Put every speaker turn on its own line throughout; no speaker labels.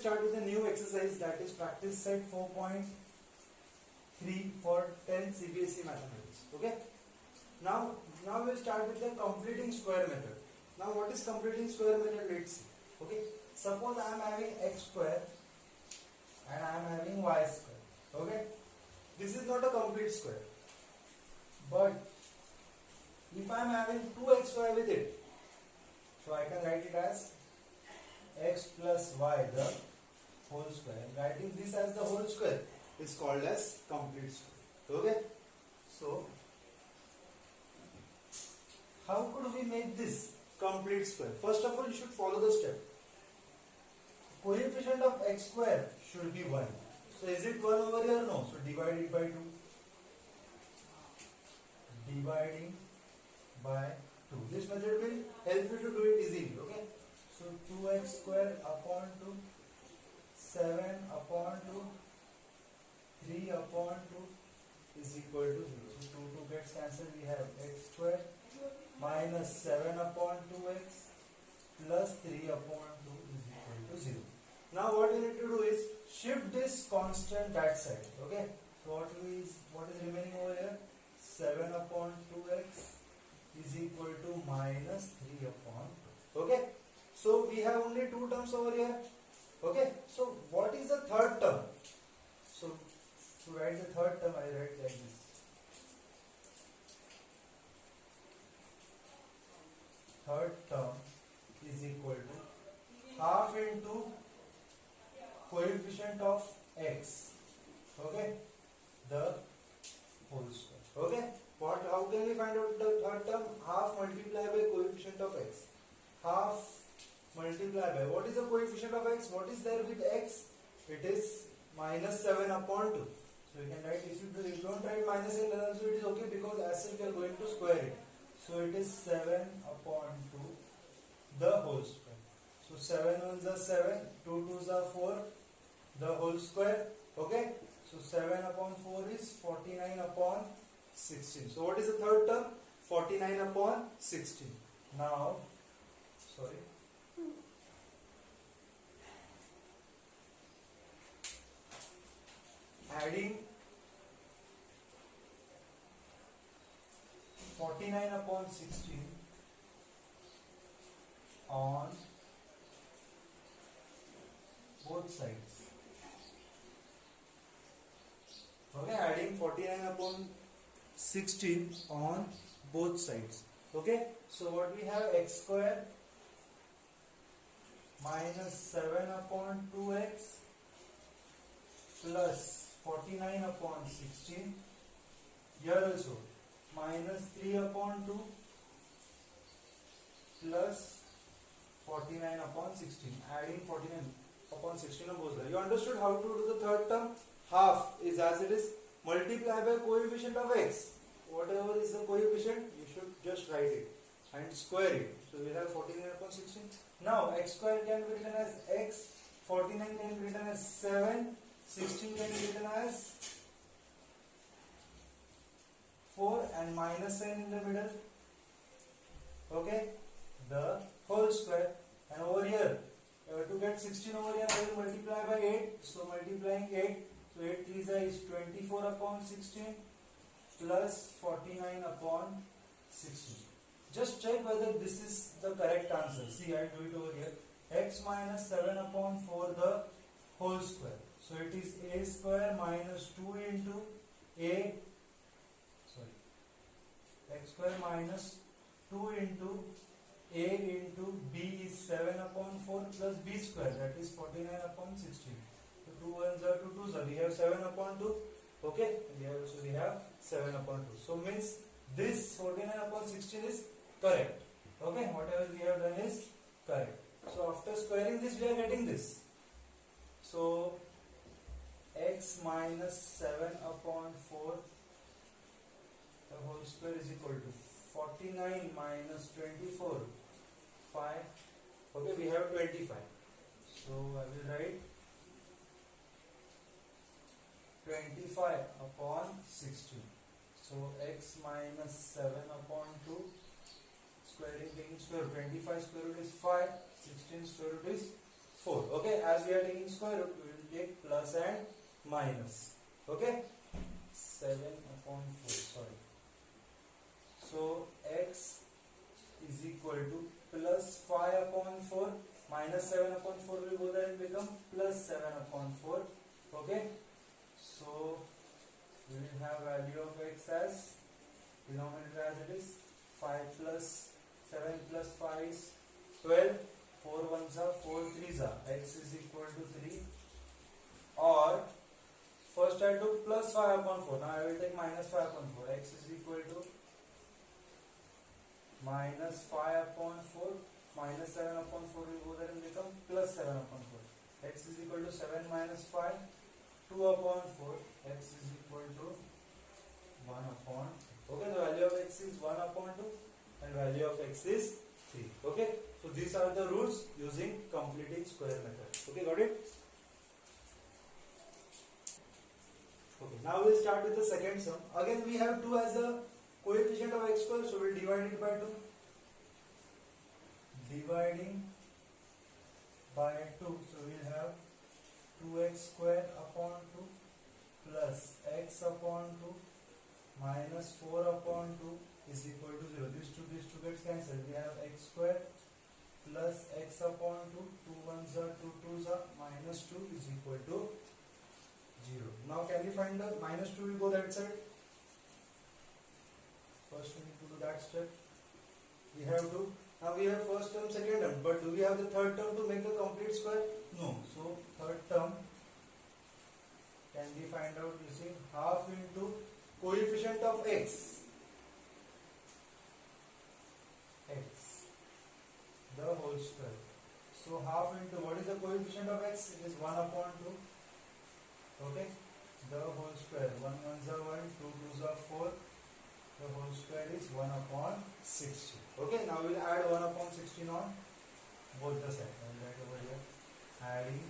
Start with a new exercise, that is practice set 4.3 for 10 CBSE mathematics. Okay. Now we'll start with the completing square method. Now what is completing square method? Let's see. Okay. Suppose I am having x square and I am having y square. Okay. This is not a complete square. But if I am having 2xy with it, so I can write it as x plus y the whole square. Writing this as the whole square is called as complete square. Okay. So how could we make this complete square? First of all, you should follow the step. Coefficient of x square should be 1. So is it 1 over here? No. So divide it by 2. Dividing by 2. This method will help you to do it easily. Okay. So 2x square upon 2, 7 upon 2, 3 upon 2 is equal to 0. So 2 gets cancelled. We have x square minus 7 upon 2x plus 3 upon 2 is equal to 0. Now what you need to do is shift this constant that side. Okay. So what is remaining over here? 7 upon 2x is equal to minus 3 upon 2. Okay. So we have only two terms over here. Okay. So what is the third term? So to write the third term, I write like this. Third term is equal to half into coefficient of x. Okay. The whole square. Okay. How can we find out the third term? Half multiplied by coefficient of x. Half multiplied by, what is the coefficient of x? What is there with x? It is minus 7 upon 2. So you can write, if you don't write minus 7 also it is okay, because as if we are going to square it. So it is 7 upon 2 the whole square. So 7 ones are 7, 2 twos are 4 the whole square. Okay. So 7 upon 4 is 49 upon 16. So what is the third term? 49 upon 16. Now, adding 49 upon 16 on both sides. Okay, adding 49 upon 16 on both sides. Okay, so what we have, x square minus 7 upon 2x plus 49 upon 16. Here also minus 3 upon 2 plus 49 upon 16. Adding 49 upon 16 on both sides. You understood how to do the third term? Half is as it is, multiply by coefficient of x. Whatever is the coefficient, you should just write it and square it. So we have 49 upon 16. Now x square can be written as x, 49 can be written as 7, 16 can be written as 4 and minus sign in the middle. Okay, the whole square. And over here, to get 16 over here, I will multiply by 8. So multiplying 8, so 8 3 is 24 upon 16 plus 49 upon 16. Just check whether this is the correct answer. See, I do it over here. X minus 7 upon 4 the whole square. So it is a square minus 2 into a, x square minus 2 into a into b is 7 upon 4 plus b square, that is 49 upon 16. So 2 ones are 2 twos, we have 7 upon 2. Okay, so we have 7 upon 2. So means this 49 upon 16 is correct. Okay, whatever we have done is correct. So after squaring this, we are getting this. So x minus 7 upon 4 the whole square is equal to 49 minus 24, 5. Okay, we have 25. So I will write 25 upon 16. So x minus 7 upon 2 squaring, taking square root, 25 square root is 5, 16 square root is 4. Okay, as we are taking square root, we will take plus and minus. Okay, 7 upon 4. Sorry. So x is equal to plus 5 upon 4 minus 7 upon 4 will go there and become plus 7 upon 4. Okay, so we will have value of x as denominator as it is 5 plus 7 plus 5 is 12. 4 ones are 4 threes are x is equal to 3, or first I took plus 5 upon 4, now I will take minus 5 upon 4. X is equal to minus 5 upon 4 minus 7 upon 4 will go there and become plus 7 upon 4. X is equal to 7 minus 5, 2 upon 4. X is equal to 1 upon 2. Okay, the value of x is 1 upon 2 and value of x is 3. Okay, so these are the rules using completing square method. Okay, got it? Okay, now we'll start with the second sum. Again, we have 2 as a coefficient of x square, so we'll divide it by 2. Dividing by 2, so we'll have 2x square upon 2 plus x upon 2 minus 4 upon 2 is equal to 0. These two gets cancelled. We have x square plus x upon 2. 2 ones are 2 twos are minus 2 is equal to 0. Now can we find the minus 2 will go that side? First we need to do that step. We have to, now we have first term, second term, but do we have the third term to make a complete square? No. So third term can we find out using half into coefficient of x, the whole square. So half into, what is the coefficient of x? It is 1 upon 2. Okay, the whole square. 1 ones are 1, 2 twos are 4. The whole square is 1 upon 16. Okay, now we'll add 1 upon 16 on both the sides. I'll write over here. Adding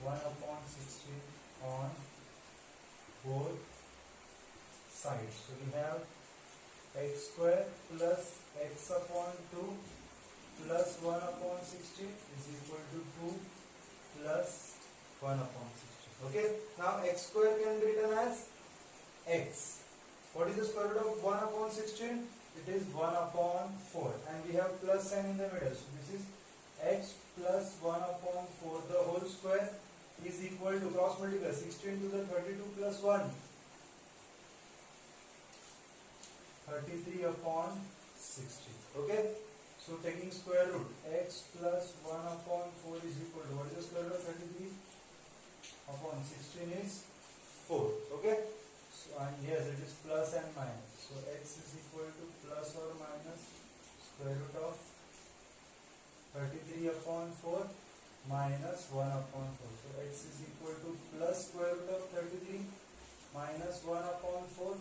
1 upon 16 on both sides. So we have x square plus x upon 2 plus 1 upon 16 is equal to 2 plus 1 upon 16. Okay, now x square can be written as x. What is the square root of 1 upon 16? It is 1 upon 4, and we have plus sign in the middle. So this is x plus 1 upon 4, the whole square is equal to, cross multiply, 16 to the 32 plus 1, 33 upon 16. Okay, so taking square root, x plus 1 upon 4 is equal to, what is the square root of 33 upon 16 is 4. Okay, so and yes, it is plus and minus. So x is equal to plus or minus square root of 33 upon 4 minus 1 upon 4. So x is equal to plus square root of 33 minus 1 upon 4,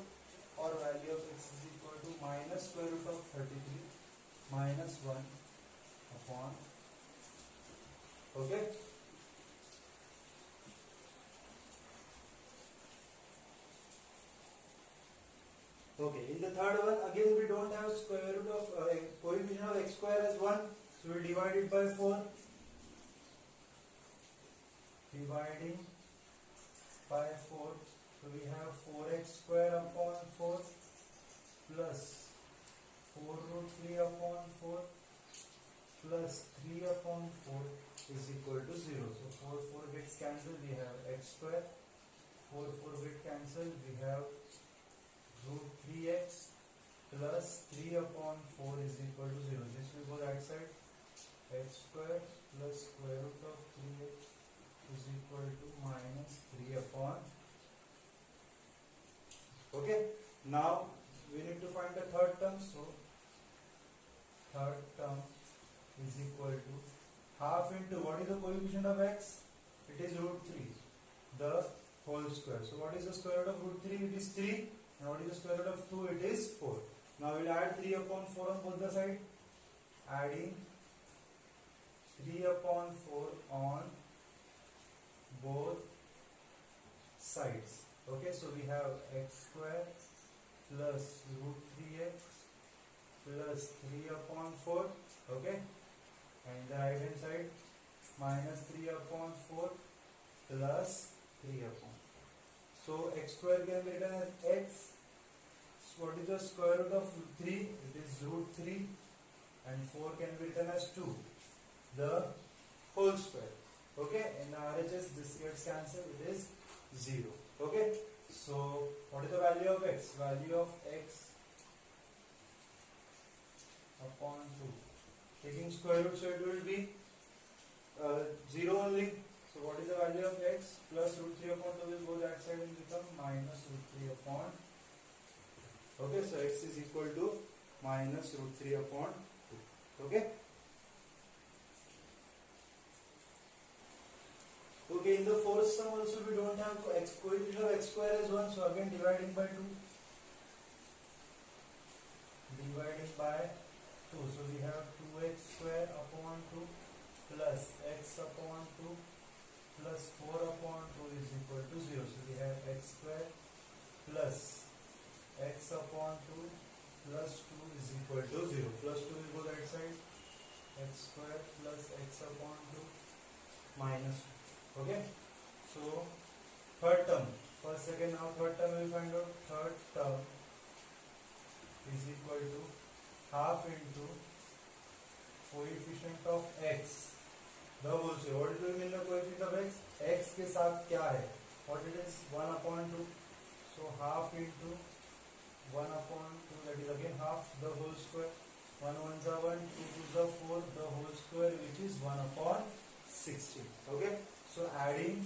or value of x is equal to minus square root of 33 minus 1 upon. Okay. Okay, in the third one, again we don't have square root of coefficient of x square as 1, so we'll divide it by 4. Dividing by 4, so we have 4x square upon 4 plus 4 root 3 upon 4 plus 3 upon 4 is equal to 0. So 4 gets cancelled, we have x square, 4 get cancelled, we have root 3x plus 3 upon 4 is equal to 0. This will go that side. X square plus square root of 3x is equal to minus 3 upon. Okay, now we need to find the third term. So third term is equal to half into, what is the coefficient of x? It is root 3, the whole square. So what is the square root of root 3? It is 3. And what is the square root of 2? It is 4. Now we will add 3 upon 4 on both the sides. Adding 3 upon 4 on both sides. Okay, so we have x square plus root 3x plus 3 upon 4. Okay, and the right hand side minus 3 upon 4 plus 3 upon. So x square can be written as x. So what is the square root of 3? It is root 3, and 4 can be written as 2, the whole square. Okay, in RHS this gets cancelled, it is 0. Okay, so what is the value of x? Value of x upon 2. Taking square root, so it will be 0 only. So what is the value of x? Plus root 3 upon 2 will go that side and become minus root 3 upon. Okay, so x is equal to minus root 3 upon 2. Okay. Okay, in the first sum also we don't have coefficient of x square as 1, so again dividing by 2. Dividing by 2, so we have 2x square upon 2 plus x upon 2 plus 4 upon 2 is equal to 0. So we have x square plus x upon 2 plus 2 is equal to 0. Plus 2 will go that side. X square plus x upon 2 minus 2. Okay. So third term. First, second, now third term we will find out. Third term is equal to half into coefficient of x. The whole square. What do you mean the coefficient of x? X के साथ क्या है? What it is? 1 upon 2. So half into 1 upon 2, that is again half the whole square. 1 ones are 1, 2 twos are 4, the whole square, which is 1 upon 16. Okay. So adding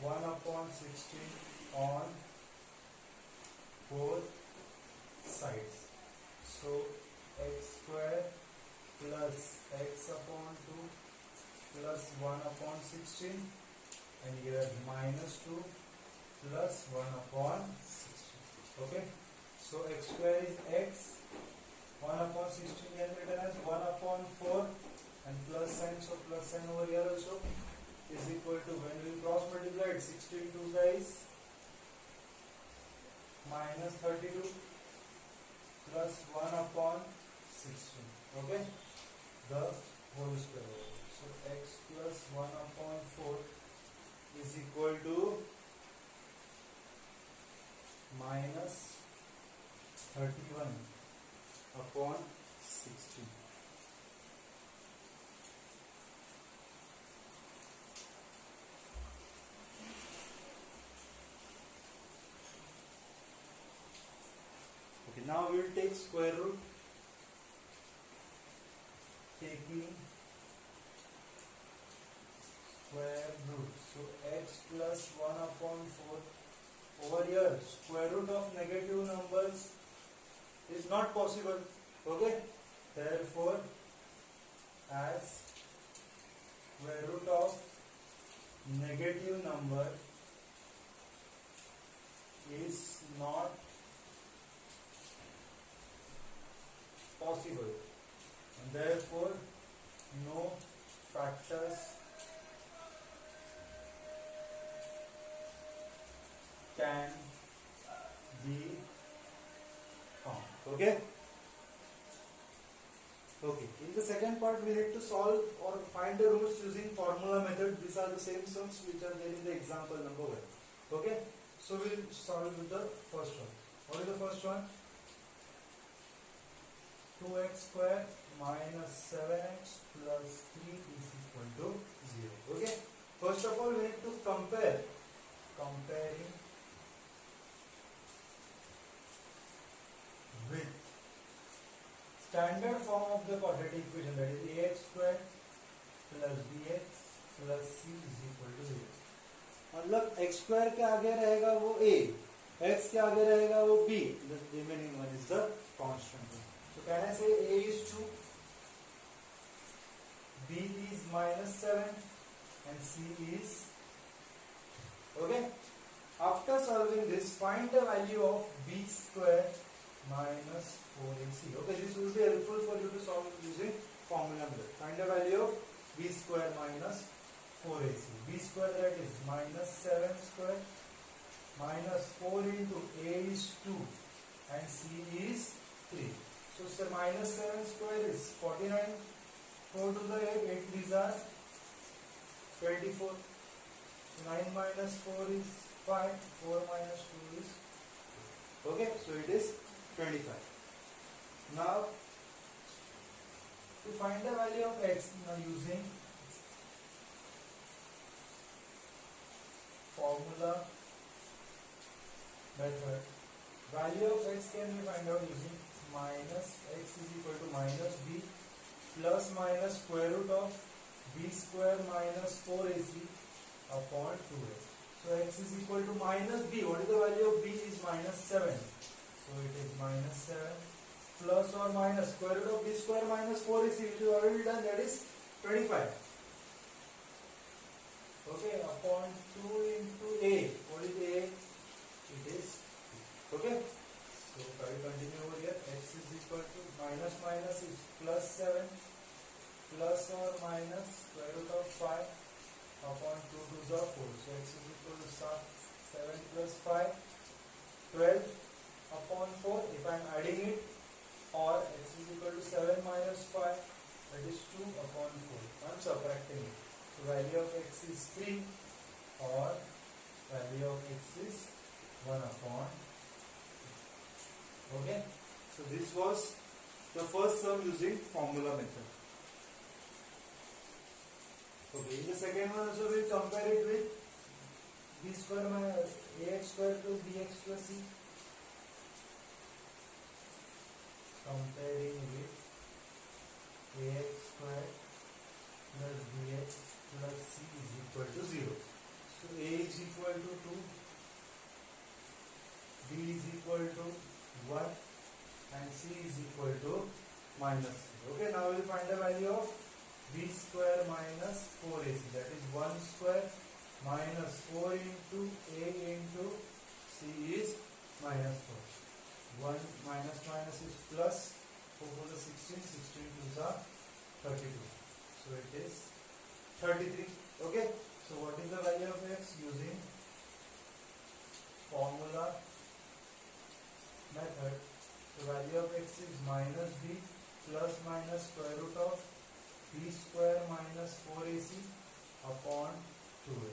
1 upon 16 on both sides. So x square plus x upon 2 plus 1 upon 16, and here minus 2 plus 1 upon 16. Okay. So x square is x. 1 upon 16 can be written as 1 upon 4, and plus sign, so plus sign over here also is equal to, when we cross multiply it, 16 2 guys minus 32 plus 1 upon 16. Okay, the whole square. So x plus 1 upon 4 is equal to minus 31 upon 16. Okay, now we will take square root. Taking square root. So x plus 1 upon 4. Over here, square root of negative numbers is not possible. Okay, therefore as square root of negative number is not possible, and therefore no factors can be found. Okay. Okay. In the second part, we need to solve or find the roots using formula method. These are the same sums which are there in the example number 1. Okay. So we will solve with the first one. What is the first one? 2x square minus 7x plus 3 is equal to 0. Okay. First of all, we need to compare. Comparing with standard form of the quadratic equation, that is ax square plus bx plus c is equal to 0. मतलब x square के आगे रहेगा वो a, x के आगे रहेगा वो b, the remaining one is the constant. So can I say a is 2, b is minus 7 and c is, okay. After solving this, find the value of b square minus 4ac. Okay, this will be helpful for you to solve using formula method. Find the value of b square minus 4ac. b square, that is minus 7 square minus 4 into a is 2 and c is 3. So minus 7 square is 49. 4 to the 8, 8 threes are 24. 9 minus 4 is 5, 4 minus 2 is, okay, so it is 25. Now, to find the value of x, now using formula method, value of x can be found out using minus x is equal to minus b plus minus square root of b square minus 4ac upon 2a. So x is equal to minus b. What is the value of b? Is minus 7. So it is minus 7 plus or minus square root of b square minus 4ac, which is already done, that is 25. Okay, upon 2 into a. What is a? It is, okay. So if I continue over here, x is equal to minus minus is plus 7 plus or minus square root of 5 upon 2 to the 4. So x is equal to 7 plus 5, 12 upon 4. If I am adding it, or x is equal to 7 minus 5, that is 2 upon 4. I am subtracting it. So value of x is 3, or value of x is 1 upon 2. Okay. So this was the first sum using formula method. Okay, in the second one also we will compare it with b square minus ax square plus bx plus c. Comparing with ax square plus bx plus c is equal to 0. So a is equal to 2, b is equal to 1 and c is equal to minus 3. Okay, now we will find the value of b square minus 4ac, that is 1 square minus 4 into a into c is minus 4. 1 minus minus is plus, 4 for the 16, 16 to the 32. So it is 33. Okay, so what is the value of x? Using formula method, the value of x is minus b plus minus square root of b square minus 4ac upon 2a.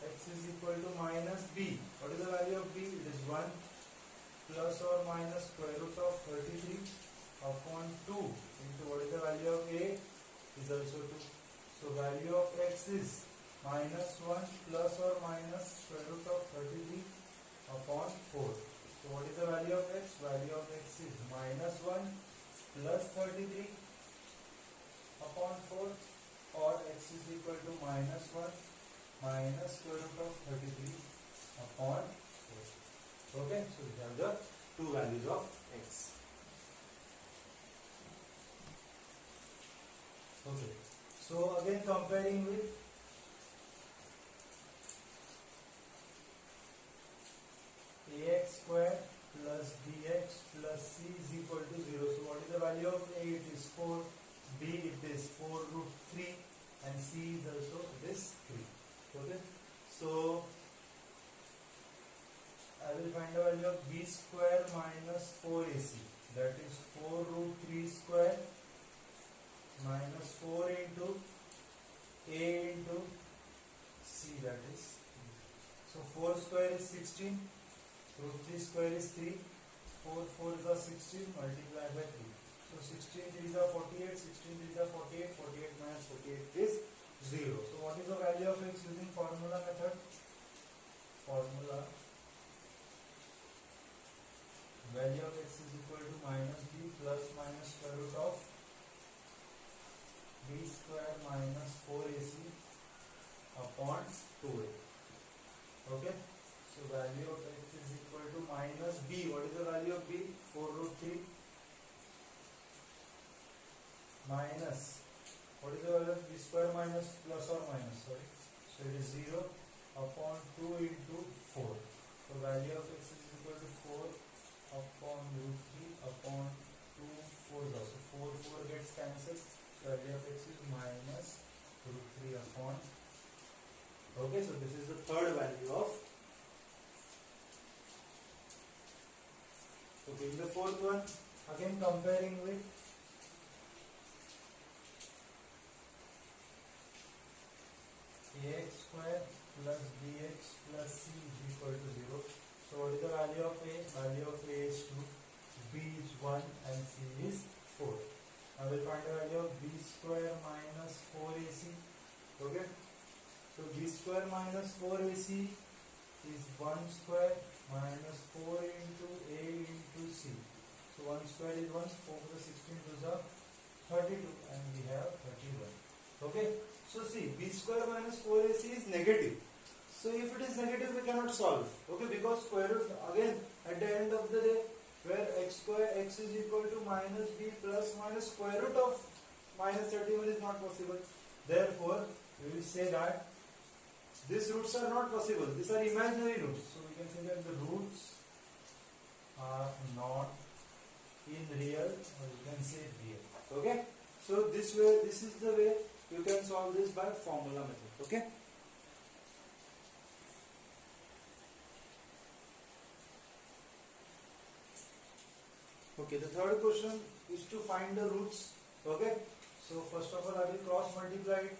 X is equal to minus b. What is the value of b? It is 1 plus or minus square root of 33 upon 2 into what is the value of a? Is also 2. So value of x is minus 1 plus or minus square root of 33 upon 4. So what is the value of x? Value of x is minus 1 plus 33 upon 4, or x is equal to minus 1 minus square root of 33 upon 4. Okay, so we have the two values of x. Okay, so again comparing with ax square plus bx plus c is equal to 0. So what is the value of a? It is 4. B it is 4 root 3 and c is also it is 3. Okay, so I will find the value of b square minus 4ac, that is 4 root 3 square minus 4 into a into c, that is, so 4 square is 16, root 3 square is 3, 4 4 is 16 multiplied by 3. So 16 3 is 48, 16 3 is 48, 48 minus 48 is 0. So what is the value of x using formula method? Formula value of x is equal to minus b plus minus square root of b square minus 4ac upon 2a. Okay, so value of x is equal to minus b. What is the value of b? 4 root 3 minus, what is the value of b square minus plus or minus, sorry, so it is 0 upon 2 into 4. So value of x is equal to 4 upon root 3 upon 2 4 also, 4 gets cancelled, so value of x is minus root 3 upon, okay, so this is the third value of, okay, in the fourth one, again comparing with square plus bx plus c is equal to 0. So what is the value of a? Value of a is 2, b is 1 and c is 4. Now we'll find the value of b square minus 4ac. Okay. So b square minus 4ac is 1 square minus 4 into a into c. So 1 square is 1, 4 plus 16 to the 32 and we have 31. Okay. So see, b square minus 4ac is negative. So if it is negative, we cannot solve. Okay, because square root again at the end of the day, where x square x is equal to minus b plus minus square root of minus 31 is not possible. Therefore, we will say that these roots are not possible. These are imaginary roots. So we can say that the roots are not in real, or you can say real. Okay. So this is the way you can solve this by formula method. Okay. Okay, the third question is to find the roots. Okay, so first of all I will cross multiply it.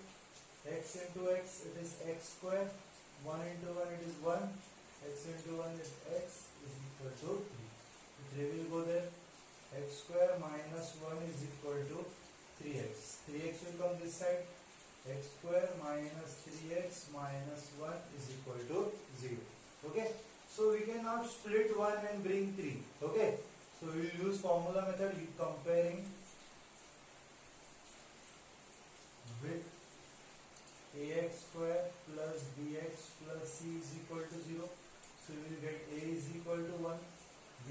X into x, it is x square. 1 into 1, it is 1. X into 1 is x is equal to 3. 3 will go there. X square minus 1 is equal to 3x. 3x will come this side. X square minus 3x minus 1 is equal to 0. Okay, so we cannot split 1 and bring 3. Okay. So we will use formula method comparing with ax square plus bx plus c is equal to 0. So we will get a is equal to 1,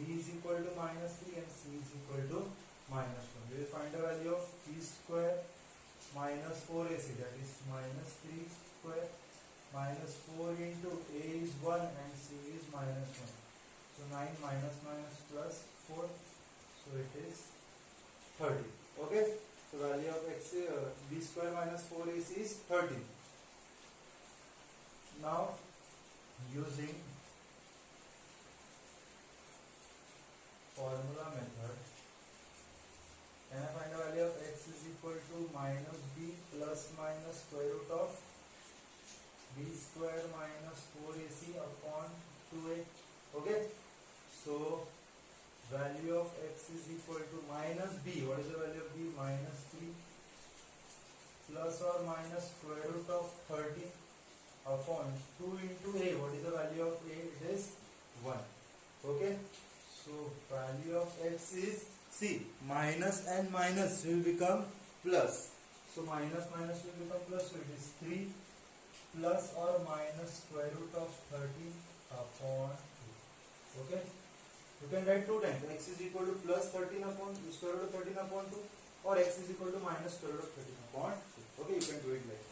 b is equal to minus 3 and c is equal to minus 1. We will find the value of b square minus 4ac, that is minus 3 square minus 4 into a is 1 and c is minus 1. So 9 minus minus plus 4, so it is 30. Okay, so value of x b square minus 4ac is 30. Now using formula method, can I find the value of x is equal to minus b plus minus square root of b square minus 4ac upon 2a. Okay, so value of x is equal to minus b. What is the value of b? Minus 3 plus or minus square root of 30 upon 2 into a. What is the value of a? It is 1. Okay. So value of x is, see, minus and minus will become plus. So minus minus will become plus. So it is 3 plus or minus square root of 30 upon 2. Okay. You can write two times. X is equal to plus 13 upon square root of 13 upon 2, or x is equal to minus square root of 13 upon 2. Okay, you can do it like that.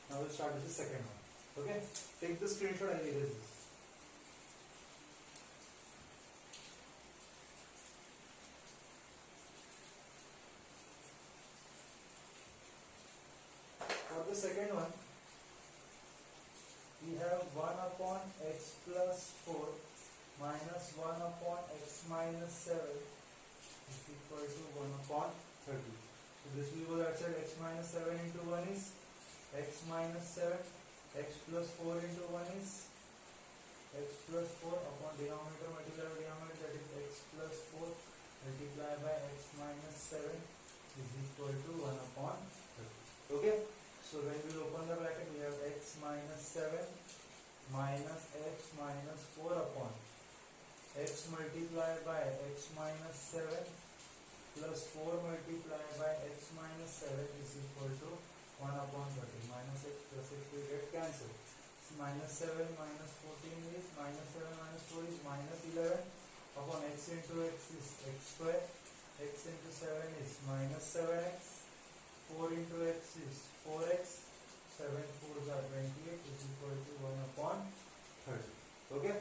Now we'll start with the second one. Okay, take the screenshot and erase this. For the second one, we have 1 upon x plus 4 minus 1 upon x minus 7 is equal to 1 upon 30. So this will go that side. X minus 7 into 1 is x minus 7. X plus 4 into 1 is x plus 4 upon denominator multiply by denominator, that is x plus 4 multiply by x minus 7 is equal to 1 upon 30. Okay. So when we open the bracket, we have x minus 7 minus x minus 4 upon x multiplied by x minus 7 plus 4 multiplied by x minus 7 is equal to 1 upon 30. Minus x plus x will get cancelled. So minus 7 minus 14 is minus 7 minus 4 is minus 11 upon x into x is x square. X into 7 is minus 7x. 4 into x is 4x. 7 4s are 28 is equal to 1 upon 30. Okay.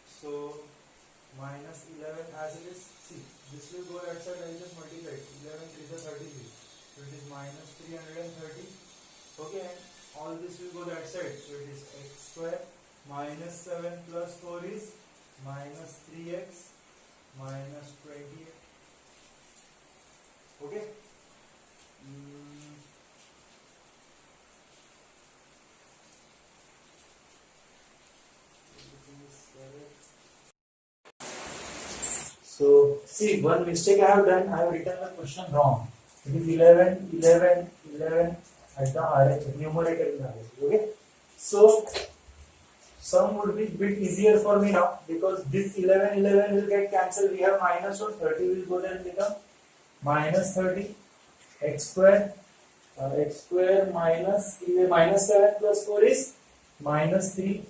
So minus 11 as it is. See, this will go right side. I will just multiply it. 11 is a 33. So it is minus 330. Okay, and all this will go that side. So it is x square minus 7 plus 4 is minus 3x minus 28. Okay. see, one mistake I have done, I have written the question wrong. It is 11, 11, 11 at the RH, numerator in RH. Okay. So, sum would be bit easier for me now because this 11, 11 will get cancelled. We have minus 1, 30 will go there and become minus 30 x square minus 7 plus 4 is minus 3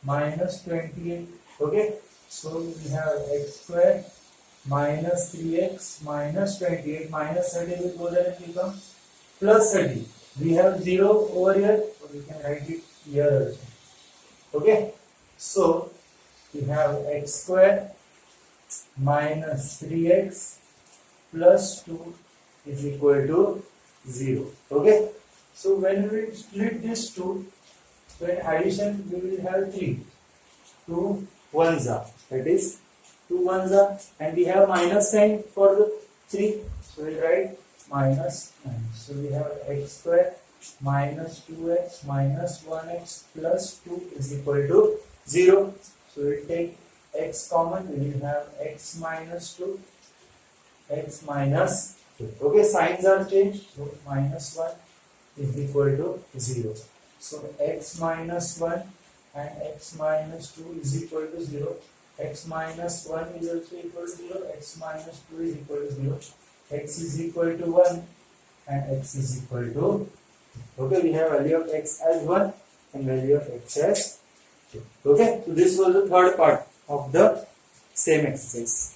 minus 28. Okay, so we have x square minus 3x minus 28 minus 30 will go there and become plus 30. We have 0 over here, so we can write it here also. Okay, so we have x square minus 3x plus 2 is equal to 0. Okay, so when we split this 2, so in addition we will have 3. 2 ones are, that is 2 ones are, and we have minus sign for the 3, so we will write minus 9. So we have x square minus 2x minus 1x plus 2 is equal to 0. So we will take x common, we will have x minus 2, x minus 2. Okay, signs are changed, so minus 1 is equal to 0. So x minus 1 and x minus 2 is equal to 0. X minus 1 is also equal to 0. X minus 2 is equal to 0. X is equal to 1 and x is equal to, okay, we have value of x as 1 and value of x as 2. Okay, so this was the third part of the same exercise.